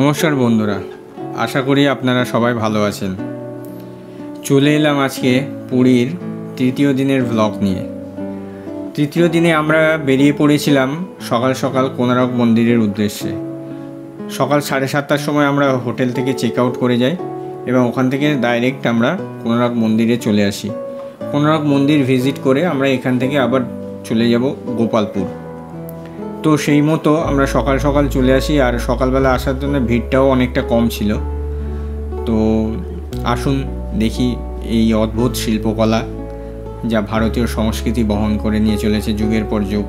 নমস্কার বন্ধুরা, আশা করি আপনারা সবাই ভালো আছেন। চলে এলাম আজকে পুরীর তৃতীয় দিনের ব্লগ নিয়ে। তৃতীয় দিনে আমরা বেরিয়ে পড়েছিলাম সকাল সকাল কোণারক মন্দিরের উদ্দেশ্যে। সকাল 7:30টার সময় আমরা হোটেল থেকে চেক আউট করে যাই এবং ওখান থেকে ডাইরেক্ট আমরা কোণারক মন্দিরে চলে আসি। কোণারক মন্দির ভিজিট করে আমরা এখান থেকে আবার চলে যাব গোপালপুর। তো সেই মতো আমরা সকাল সকাল চলে আসি, আর সকালবেলা আসার জন্য ভিড়টাও অনেকটা কম ছিল। তো আসুন দেখি এই অদ্ভুত শিল্পকলা যা ভারতীয় সংস্কৃতি বহন করে নিয়ে চলেছে যুগের পর যুগ।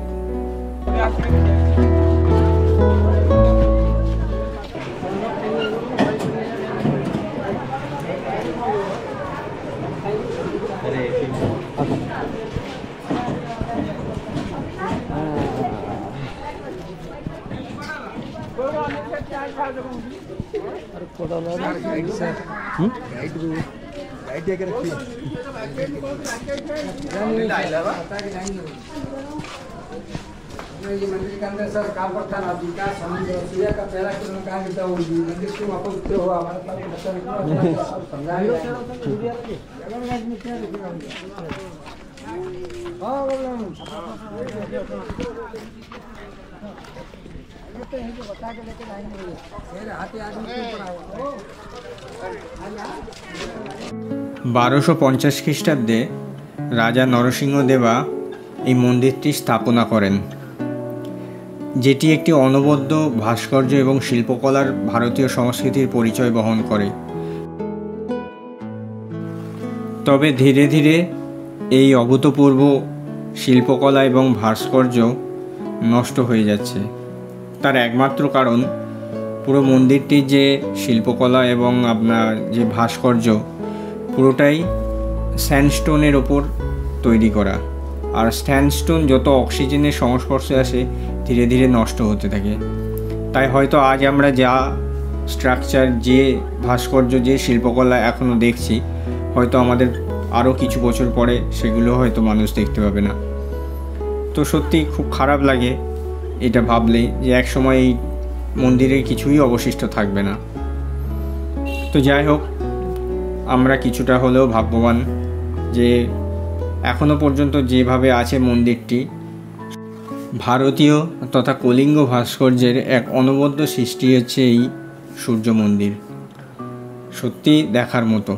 (1250 খ্রিস্টাব্দে) রাজা নরসিংহদেবা এই মন্দিরটি স্থাপনা করেন, যেটি একটি অনবদ্য ভাস্কর্য এবং শিল্পকলার ভারতীয় সংস্কৃতির পরিচয় বহন করে। তবে ধীরে ধীরে এই অভূতপূর্ব শিল্পকলা এবং ভাস্কর্য নষ্ট হয়ে যাচ্ছে। তার একমাত্র কারণ পুরো মন্দিরটির যে শিল্পকলা এবং আপনার যে ভাস্কর্য পুরোটাই স্যান্ডস্টোনের ওপর তৈরি করা, আর স্যান্ডস্টোন যত অক্সিজেনের সংস্পর্শে আসে ধীরে ধীরে নষ্ট হতে থাকে। তাই হয়তো আজ আমরা যা স্ট্রাকচার, যে ভাস্কর্য, যে শিল্পকলা এখনও দেখছি, হয়তো আমাদের আরও কিছু বছর পরে সেগুলো হয়তো মানুষ দেখতে পাবে না। তো সত্যি খুব খারাপ লাগে এটা ভাবলে যে এক সময় এই মন্দিরে কিছুই অবশিষ্ট থাকবে না। তো যাই হোক, আমরা কিছুটা হলেও ভাগ্যবান যে এখনও পর্যন্ত যেভাবে আছে মন্দিরটি, ভারতীয় তথা কলিঙ্গ ভাস্কর্যের এক অনবদ্য সৃষ্টি হচ্ছে এই সূর্য মন্দির। সত্যি দেখার মতো।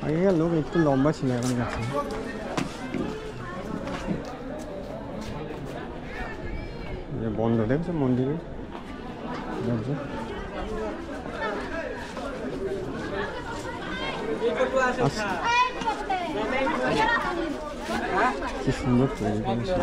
আগেকার লোক একটু লম্বা ছিল, এখন গেছে। বন্ধ দেখছো মন্দিরে কি সুন্দর তৈরি করেছে।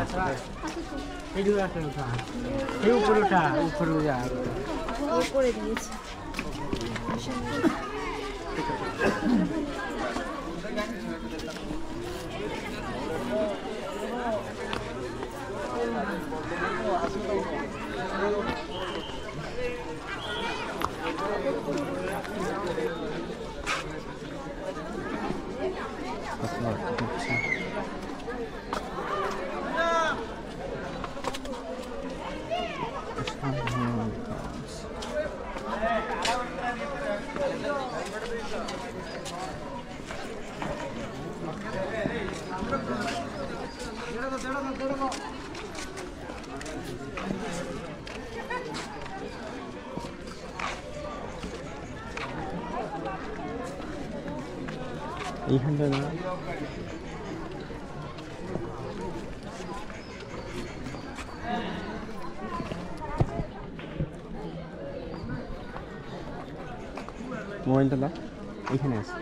এইখানটা না মোবাইলটা দাও, এইখানে আছে।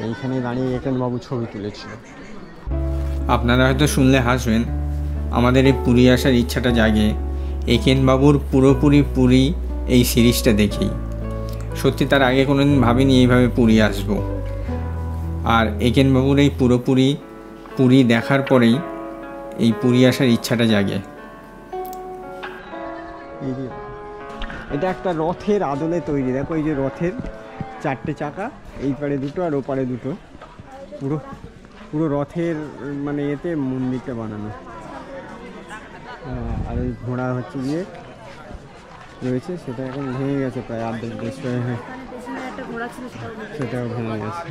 এইখানে দাঁড়িয়ে একেনবাবু ছবি তুলেছিল। আপনারা হয়তো শুনলে হাসবেন, আমাদের এই পুরী আসার ইচ্ছাটা জাগে একেনবাবুর পুরোপুরি পুরী এই সিরিজটা দেখেই। সত্যি তার আগে কোনোদিন ভাবিনি এইভাবে পুরী আসব। আর একেনবাবুর এই পুরোপুরি পুরী দেখার পরেই এই পুরী আসার ইচ্ছাটা জাগে। এটা একটা রথের আদলে তৈরি, দেখো এই যে রথের 4টে চাকা, এই পারে দুটো আর ওপারে দুটো, পুরো পুরো রথের মানে এতে মন্দিরটা বানানো। আর ওই ঘোড়া হচ্ছে গিয়ে রয়েছে, সেটা এখন ভেঙে গেছে প্রায় অর্ধেক destroy হয়ে, সেটাও ভেঙে গেছে।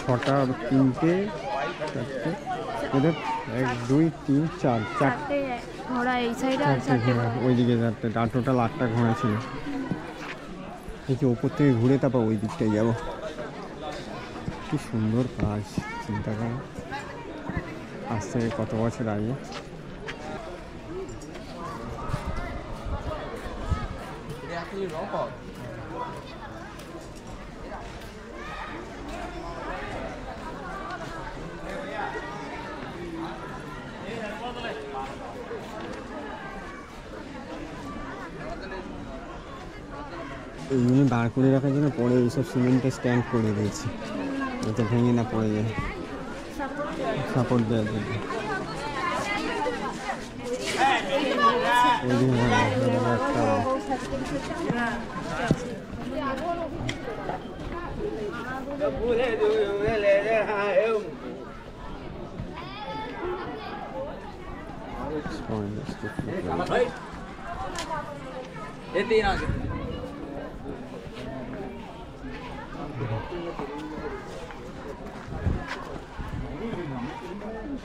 6টা 3টে 4টে এদের 1 2 3 4 4টে ঘোড়া এই সাইডে আর 4টে ওইদিকে, 4টে আর টোটাল 8টা ঘোড়া ছিল। এই যে ওপর থেকে ঘুরে তারপর ওই দিকটায় যাবো। কি সুন্দর কাজ, চিন্তা করো আজ থেকে কত বছর আগে। এইগুলো দাঁড় করে রাখার জন্য পরে এইসব সিমেন্টের স্ট্যান্ড করে দিয়েছি, যাতে ভেঙে না পড়ে যায়, সাপোর্ট দেওয়ার জন্য।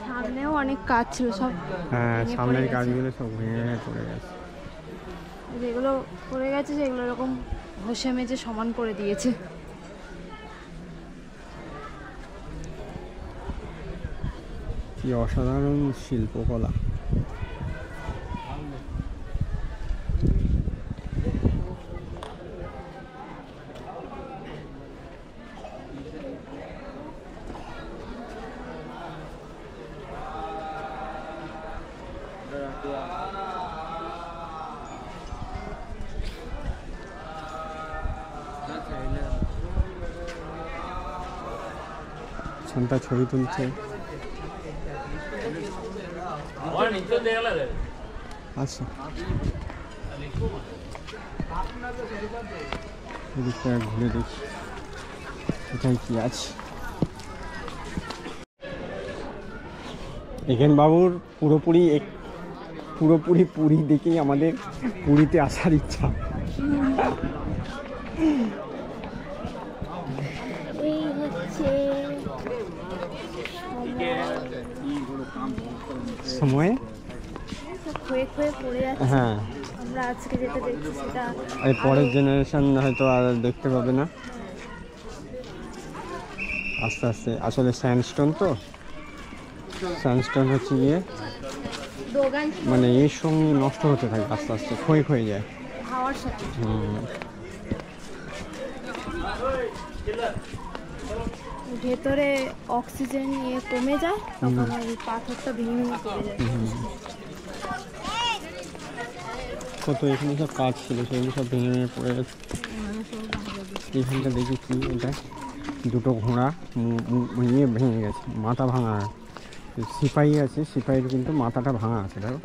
সামনেও অনেক কাজ ছিল, সব হ্যাঁ সামনের কাজগুলো সব ভেঙে পড়ে গেছে, যেগুলো পড়ে গেছে সেগুলো এরকম ঘষে মেজে সমান করে দিয়েছে। কি অসাধারণ শিল্পকলা। সন্তা ছবি তুলছে। আচ্ছা এদিকটা ঘুরে দেখি কোথায় কি আছে। একেনবাবুর পুরোপুরি পুরী দেখেই আমাদের পুরীতে আসার ইচ্ছা। সময়ে হ্যাঁ আমরা আজকে যেটা দেখছি সেটা এই পরের জেনারেশন হয়তো আর দেখতে পাবে না আস্তে আস্তে। আসলে স্যান্ডস্টোন, তো স্যান্ডস্টোন হচ্ছে গিয়ে মানে এর সঙ্গে নষ্ট হতে থাকে, আস্তে আস্তে ক্ষয়ে যায় হাওয়ার সাথে। ভেতরে অক্সিজেন নিয়ে কমে যায়, তখন ওই পাথরটা ভেঙে ভেঙে পড়ে যায়। কত এখানে সব কাজ ছিল সেগুলো সব ভেঙে ভেঙে পড়ে গেছে। এখানটা দেখি কি, এটা দুটো ঘোড়া নিয়ে ভেঙে গেছে, মাথা ভাঙা। সিপাহি আছে, সিপাহির কিন্তু মাথাটা ভাঙা আছে, দেখো।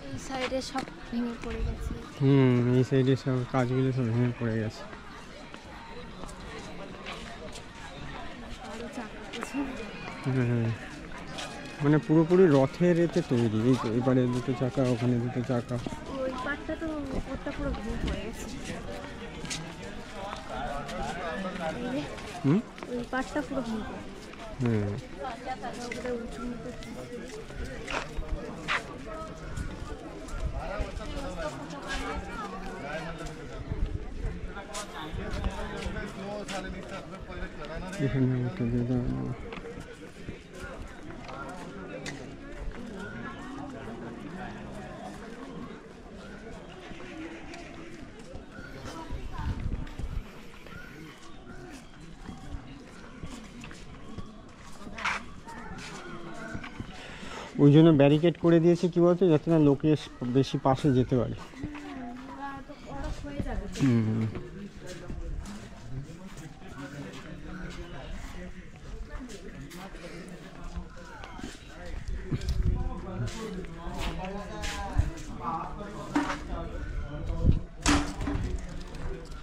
এই সাইডে সব ভেঙে পড়ে গেছে। এই সাইডে সব কাজগুলো সব ভেঙে পড়ে গেছে। মানে পুরোপুরি রথের এতে তৈরি, এই তো এবারে দুটো চাকা, ওখানে দুটো চাকা। ওই পাটটা তো ওপরটা পুরো ভেঙে পড়ে গেছে। ওই পাটটা পুরো ভেঙে পড়ে গেছে। হ্যাঁ ওটা উঁচু মতো এখানে একটা দিয়ে দাও না। ওই জন্য ব্যারিকেড করে দিয়েছে কি বলতো, যাতে না লোকে বেশি পাশে যেতে পারে। হয়ে যাবে। হুম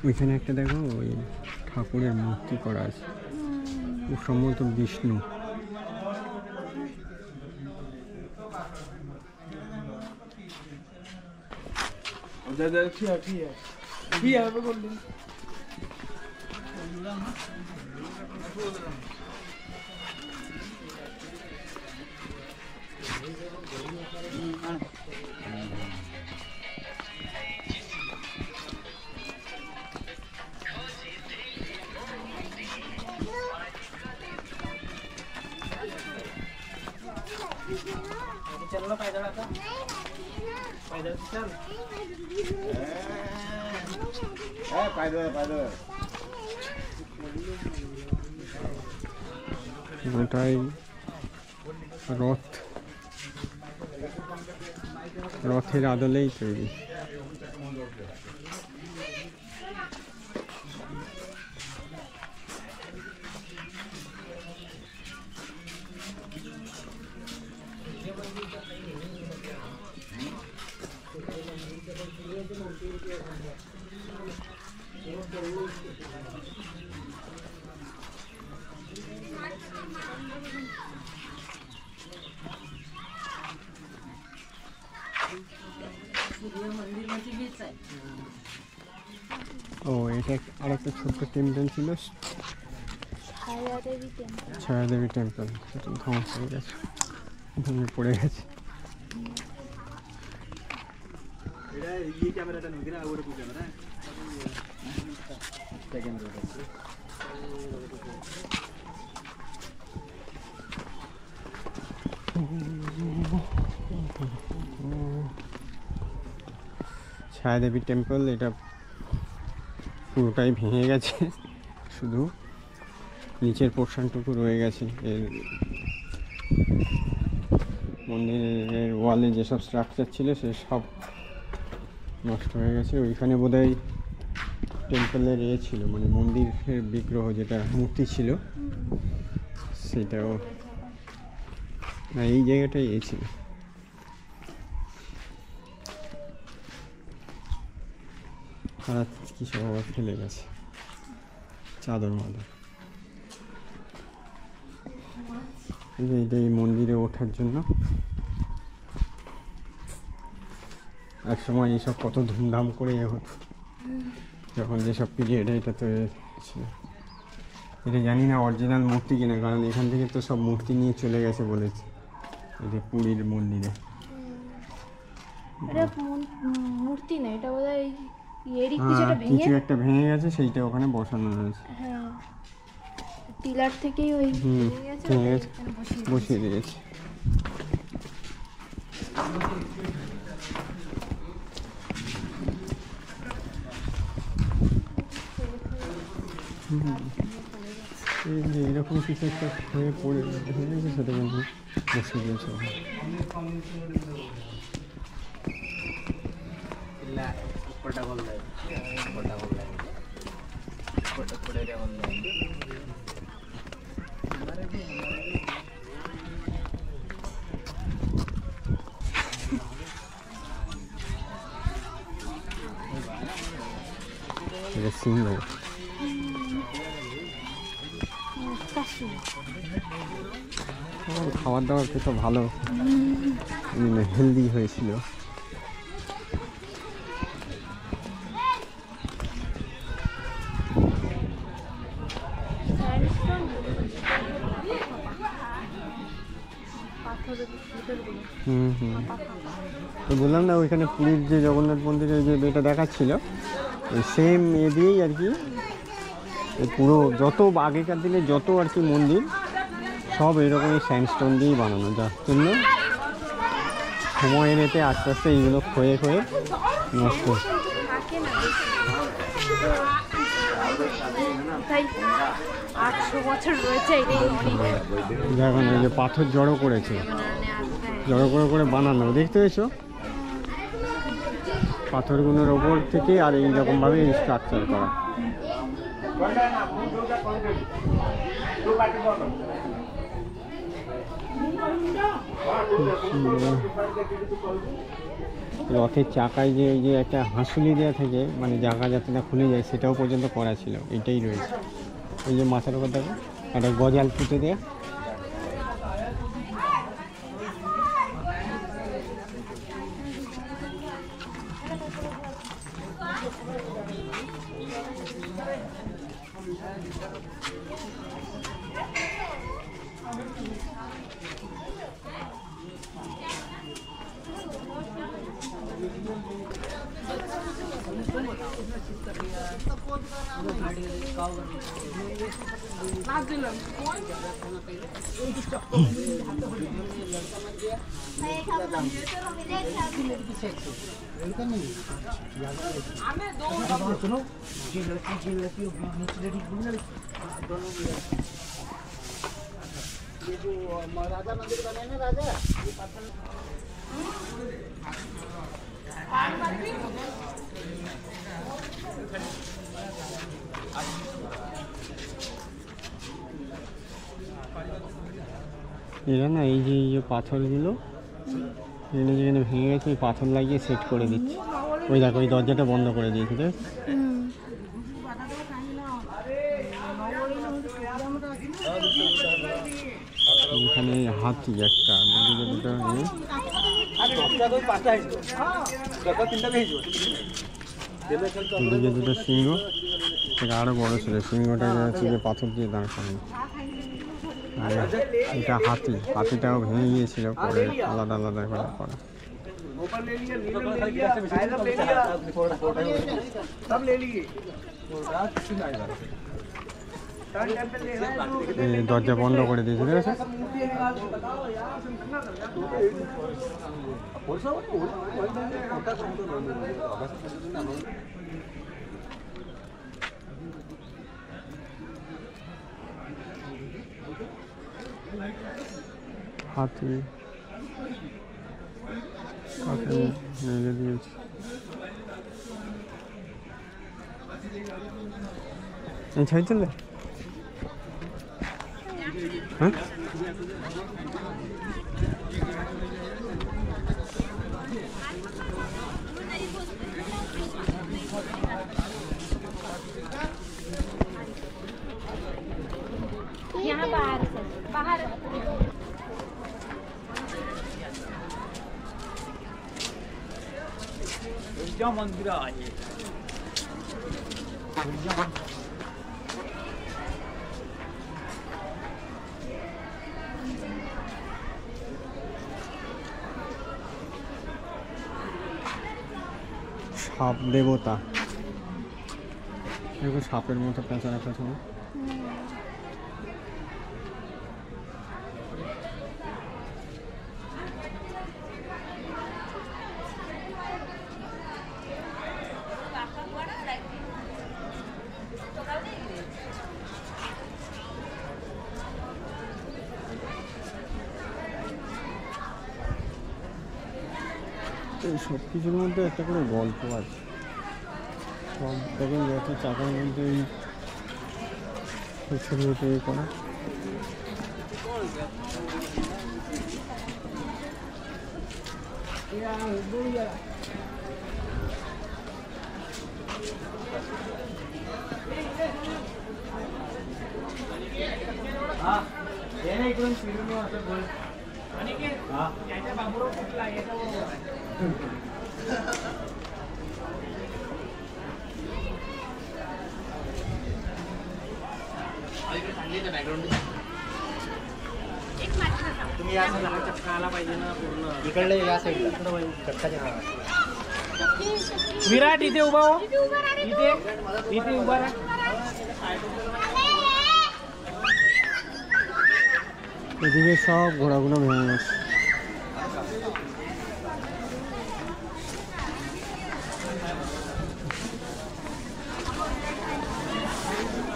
ওইখানে একটা দেখো ওই ঠাকুরের মূর্তি করা আছে, খুব সম্ভবত বিষ্ণু। चलना पैदल आता पैदल चल पैदल ওটাই রথের আদলেই তৈরি। ও এটা আর একটা ছোট্ট টেম্পল ছিল, ছায়াদেবী টেম্পল। ছায়াদেবী টেম্পল, সেটা ধ্বংস হয়ে গেছে, ভেঙে পড়ে গেছে। ছায়াদেবী টেম্পল এটা পুরোটাই ভেঙে গেছে, শুধু নিচের পোর্শনটুকু রয়ে গেছে। এর মন্দিরের ওয়ালে যেসব স্ট্রাকচার ছিল সে সব নষ্ট হয়ে গেছে। ওইখানে বোধহয় টেম্পলের ছিল, মানে মন্দিরের বিগ্রহ যেটা মূর্তি ছিল সেটাও না, এই জায়গাটাই ছিল। আর কি সব আবার ফেলে গেছে, চাদর মাদর। এইটা এই মন্দিরে ওঠার জন্য এক সময় এইসব কত ধুমধাম করে হতো, যখন যেসব পিরিয়ড এটা তো ছিল। এটা জানি না অরিজিনাল মূর্তি কিনা, কারণ এখান থেকে তো সব মূর্তি নিয়ে চলে গেছে বলেছে, এটা পুরীর মন্দিরে। এটা মূর্তি না, এটা বোধহয় এরই কিছুটা ভেঙে কিছু একটা ভেঙে গেছে, সেইটা ওখানে বসানো রয়েছে। হ্যাঁ, টিলার থেকেই ওই ভেঙে গেছে, ভেঙে গেছে, এখানে বসিয়ে বসিয়ে দিয়েছে। এই যে এরকম কিছু একটা হয়ে পড়ে হয়ে গেছে, সেটা কিন্তু বসিয়ে দিয়েছে। এটা সিংহ। খাবার দাবার খেতে ভালো, হেলদি হয়েছিল। তো বললাম না ওইখানে পুরীর যে জগন্নাথ মন্দিরের যে এটা দেখাচ্ছিল ওই সেম এ দিয়েই আর কি পুরো যত আগেকার দিনে যত আর কি মন্দির সব এইরকমই স্যান্ডস্টোন দিয়েই বানানো, যার জন্য সময়ের এতে আস্তে আস্তে এইগুলো ক্ষয়ে ক্ষয়ে নষ্ট। দেখুন এই যে পাথর জড়ো করেছে, জড়ো করে বানানো, দেখতে পেয়েছো পাথরগুলোর ওপর থেকে আর এইরকমভাবে স্ট্রাকচার করা। রথের চাকায় যে ওই যে একটা হাঁসুলি দেওয়া থেকে মানে জায়গা যাতে না খুলে যায় সেটাও পর্যন্ত করা ছিল, এটাই রয়েছে। এই যে মাথার উপর দেখো একটা গজাল পুঁতে দেয়া, राजा मंदिर बने ना राजा এরা না এই যে পাথরগুলো এখানে যেখানে ভেঙে গেছে ওই পাথর লাগিয়ে সেট করে দিচ্ছে। ওই দেখো ওই দরজাটা বন্ধ করে দিয়েছে, দেখ এখানে হাতি একটা দুটো দুটো সিংহ, এটা আরো বড় ছিল, সিংহটা হচ্ছে যে পাথর দিয়ে দাঁড় করানো। আর এটা হাতিটাও ভেঙে গিয়েছিল পরে আলাদা আলাদা করে করা। দরজা বন্ধ করে দিয়েছে, ঠিক আছে। হাতি কাকে মেলে দিয়েছে। এই ছাই চললে হ্যাঁ यहाँ बाहर मंदिर आइए সাপ দেবতা, দেখো সাপের মতো পেঁচা রাখা ছিল। এই সব কিছুর মধ্যে একটা করে গল্প আছে। সব দেখেন যত চাকার মধ্যে এই ছবি তৈরি করা। एक इकडले या साईडला विराट इथे उभा हो इथे इथे उभा राहा এদিকে সব ঘোড়াগুলো ভেঙে গেছে।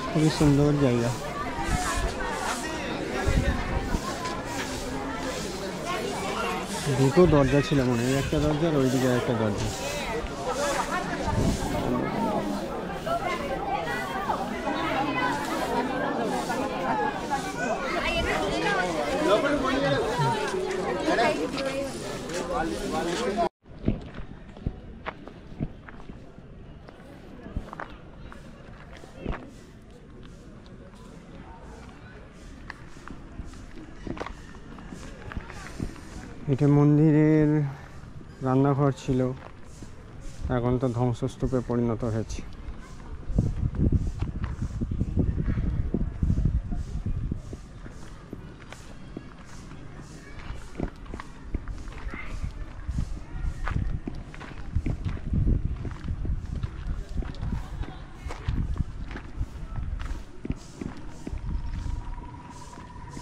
খুবই সুন্দর জায়গা। দুটো দরজা ছিল মনে হয়, একটা দরজা আর ওইদিকে একটা দরজা। এটা মন্দিরের রান্নাঘর ছিল, এখন তো ধ্বংসস্তূপে পরিণত হয়েছে।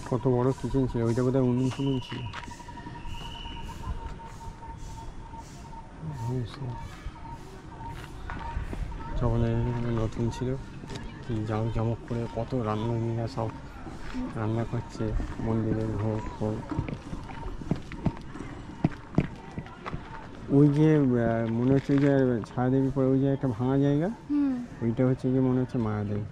কত বড় কিচেন ছিল, ওইটা বোধহয় উনুন টুনুন ছিল। যখন নতুন ছিল কি জামক করে কত রান্নাঘর সব রান্না করছে, মন্দিরের ভোগ ফোগ। ওই যে মনে হচ্ছে যে ছায়াদেবী পরে ওই যে একটা ভাঙা জায়গা, ওইটা হচ্ছে যে মনে হচ্ছে মায়াদেবী।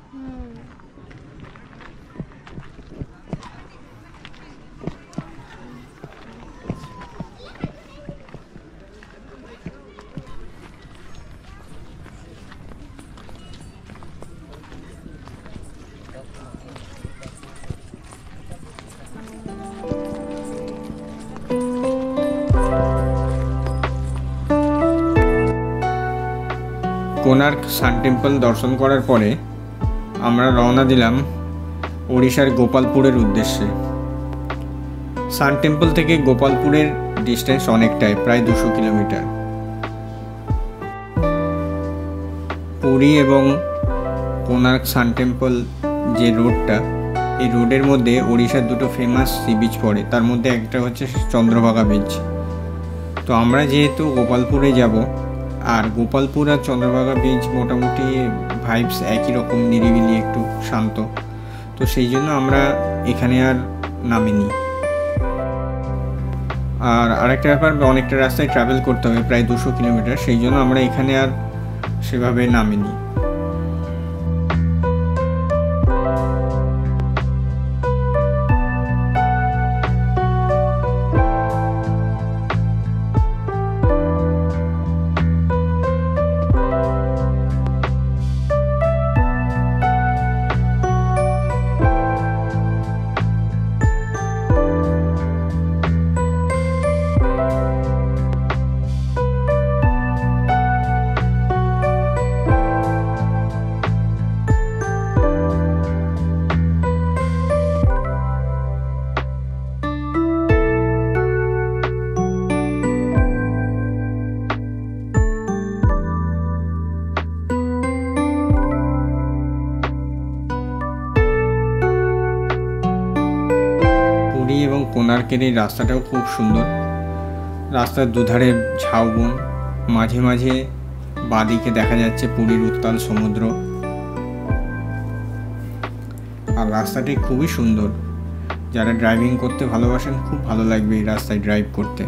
কোনার্ক সান টেম্পল দর্শন করার পরে আমরা রওনা দিলাম ওড়িশার গোপালপুরের উদ্দেশ্যে। সান টেম্পল থেকে গোপালপুরের ডিস্টেন্স অনেকটাই, প্রায় 200 কিলোমিটার। পুরী এবং কোনার্ক সান টেম্পল যে রোডটা, এই রোডের মধ্যে ওড়িশার দুটো ফেমাস সি বিচ পড়ে, তার মধ্যে একটা হচ্ছে চন্দ্রভাগা বিচ। তো আমরা যেহেতু গোপালপুরে যাব, আর গোপালপুর আর চন্দ্রভাগা বিচ মোটামুটি ভাইবস একই রকম, নিরিবিলি একটু শান্ত, তো সেই জন্য আমরা এখানে আর নামিনি। আর আরেকটা ব্যাপার, অনেকটা রাস্তায় ট্রাভেল করতে হবে, প্রায় 200 কিলোমিটার, সেই জন্য আমরা এখানে আর সেভাবে নামিনি। এবং কোনার্কের এই রাস্তাটাও খুব সুন্দর। রাস্তার দুধারে ঝাউবন, মাঝে মাঝে বাঁদিকে দেখা যাচ্ছে পুরীর উত্তাল সমুদ্র। আর রাস্তাটি খুবই সুন্দর, যারা ড্রাইভিং করতে ভালোবাসেন খুব ভালো লাগবে এই রাস্তায় ড্রাইভ করতে।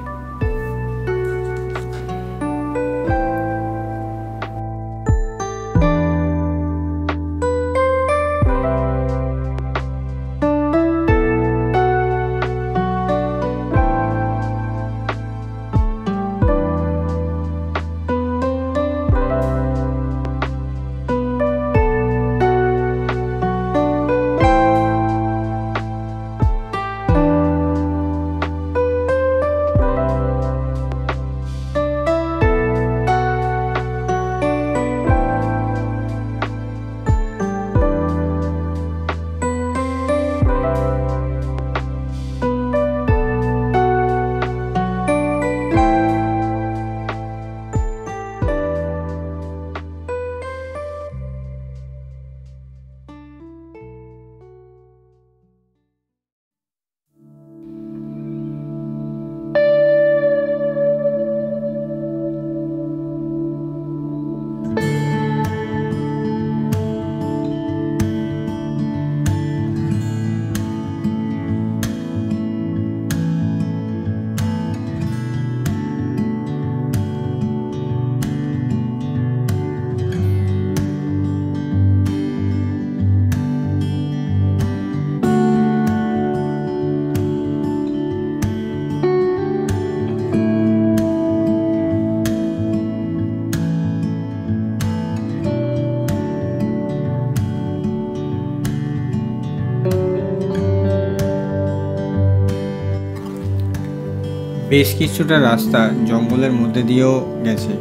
বেশ কিছুটা রাস্তা জঙ্গলের মধ্যে দিয়েও গেছে,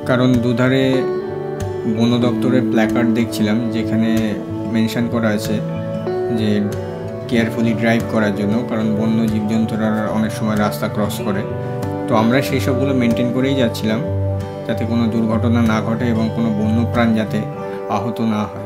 কারণ দুধারে বন দপ্তরের প্ল্যাকার্ড দেখছিলাম যেখানে মেনশন করা আছে যে কেয়ারফুলি ড্রাইভ করার জন্য, কারণ বন্য জীবজন্তুরা অনেক সময় রাস্তা ক্রস করে। তো আমরা সেই সবগুলো মেনটেন করেই যাচ্ছিলাম যাতে কোনো দুর্ঘটনা না ঘটে এবং কোনো বন্যপ্রাণ যাতে আহত না হয়।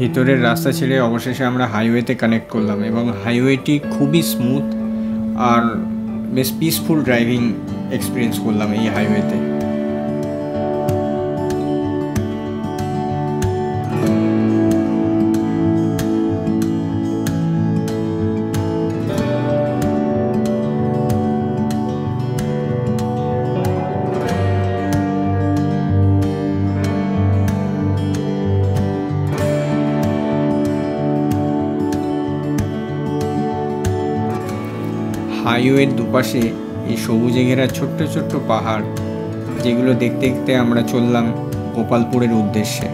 ভিতরের রাস্তা ছেড়ে অবশেষে আমরা হাইওয়েতে কানেক্ট করলাম এবং হাইওয়েটি খুবই স্মুথ আর বেশ পিসফুল ড্রাইভিং এক্সপিরিয়েন্স করলাম এই হাইওয়েতে। হাইওয়ের দুপাশে এই সবুজে ঘেরা ছোট্ট ছোট্ট পাহাড়, যেগুলো দেখতে দেখতে আমরা চললাম গোপালপুরের উদ্দেশ্যে।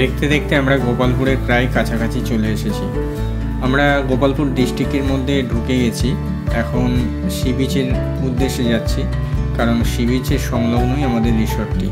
দেখতে দেখতে আমরা গোপালপুরের প্রায় কাছাকাছি চলে এসেছি। আমরা গোপালপুর ডিস্ট্রিক্টের মধ্যে ঢুকে গেছি। এখন সি বিচের উদ্দেশ্যে যাচ্ছি, কারণ সি বিচের সংলগ্নই আমাদের রিসর্টটি।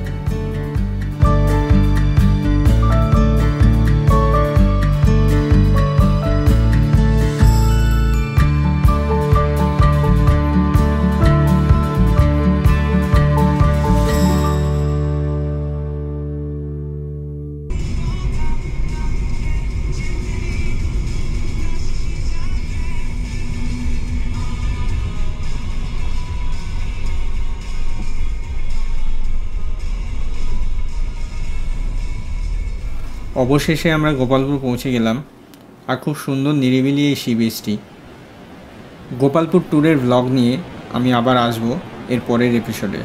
অবশেষে আমরা গোপালপুর পৌঁছে গেলাম। আর খুব সুন্দর নিরিবিলি এই সি বিচটি। গোপালপুর ট্যুরের ব্লগ নিয়ে আমি আবার আসব এর পরের এপিসোডে।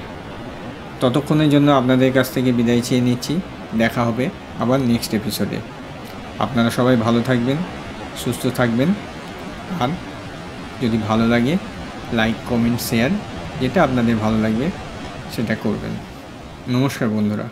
ততক্ষণের জন্য আপনাদের কাছ থেকে বিদায় চেয়ে নিচ্ছি। দেখা হবে আবার নেক্সট এপিসোডে। আপনারা সবাই ভালো থাকবেন, সুস্থ থাকবেন। আর যদি ভালো লাগে লাইক, কমেন্ট, শেয়ার, যেটা আপনাদের ভালো লাগবে সেটা করবেন। নমস্কার বন্ধুরা।